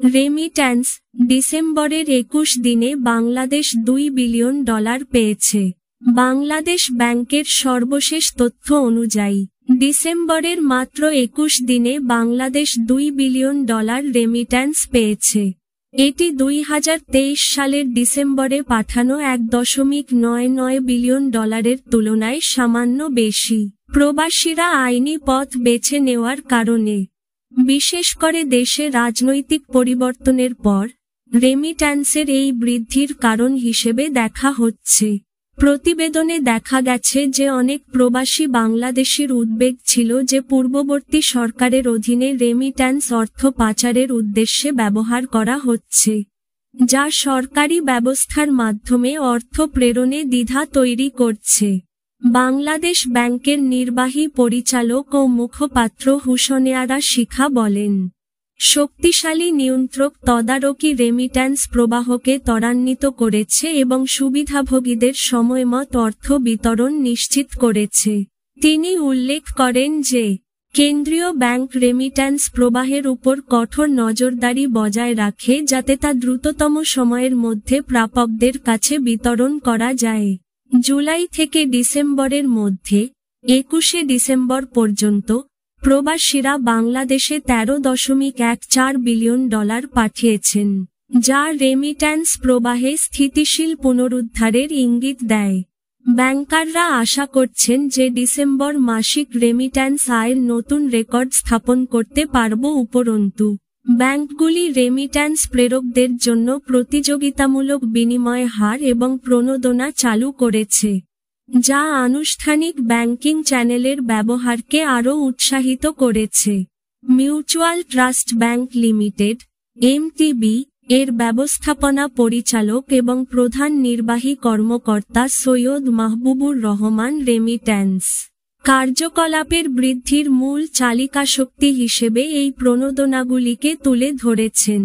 Remittance, ডিসেম্বরের 21 দিনে Bangladesh $2 billion পেয়েছে। বাংলাদেশ ব্যাংকের সর্বশেষ তথ্য অনুযায়ী, ডিসেম্বরের মাত্র 21 দিনে বাংলাদেশ $2 বিলিয়ন রেমিট্যান্স পেয়েছে। এটি 2023 সালের ডিসেম্বরে পাঠানো $1.99 বিলিয়ন তুলনায় সামান্য বেশি। প্রবাসীরা আইনি পথ বেছে নেওয়ার কারণে, বিশেষ করে দেশে রাজনৈতিক পরিবর্তনের পর, রেমিট্যান্সের এই বৃদ্ধির কারণ হিসেবে দেখা হচ্ছে। প্রতিবেদনে দেখা গেছে যে অনেক প্রবাসী বাংলাদেশির উদ্বেগ ছিল যে পূর্ববর্তী সরকারের অধীনে রেমিট্যান্স অর্থ পাচারের উদ্দেশ্যে ব্যবহার করা হচ্ছে, যা সরকারি ব্যবস্থার মাধ্যমে অর্থ প্রেরণে দ্বিধা তৈরি করছে। বাংলাদেশ ব্যাংকের নির্বাহী পরিচালক ও মুখপাত্র হুসনে আরা শিখা বলেন, শক্তিশালী নিয়ন্ত্রক তদারকি রেমিট্যান্স প্রবাহকে ত্বরান্বিত করেছে এবং সুবিধাভোগীদের সময়মত অর্থ বিতরণ নিশ্চিত করেছে। তিনি উল্লেখ করেন যে, কেন্দ্রীয় ব্যাংক রেমিট্যান্স প্রবাহের উপর কঠোর নজরদারি বজায় রাখে যাতে তা দ্রুততম সময়ের মধ্যে প্রাপকদের কাছে বিতরণ করা যায়। জুলাই থেকে ডিসেম্বরের মধ্যে, 21শে ডিসেম্বর পর্যন্ত, প্রবাসীরা বাংলাদেশে $13.14 বিলিয়ন পাঠিয়েছেন, যা রেমিট্যান্স প্রবাহে স্থিতিশীল পুনরুদ্ধারের ইঙ্গিত দেয়। ব্যাংকাররা আশা করছেন যে ডিসেম্বর মাসিক রেমিট্যান্স আয়ের নতুন রেকর্ড স্থাপন করতে পারবে। উপরন্তু, ব্যাংকগুলি রেমিট্যান্স প্রেরকদের জন্য প্রতিযোগিতামূলক বিনিময় হার এবং প্রণোদনা চালু করেছে, যা আনুষ্ঠানিক ব্যাংকিং চ্যানেলের ব্যবহারকে আরও উৎসাহিত করেছে। Mutual trust bank limited, MTB, এর ব্যবস্থাপনা পরিচালক এবং প্রধান নির্বাহী কর্মকর্তা সৈয়দ মাহবুবুর রহমান রেমিট্যান্স কার্যকলাপের বৃদ্ধির মূল চালিকাশক্তি হিসেবে এই প্রণোদনাগুলিকে তুলে ধরেছেন।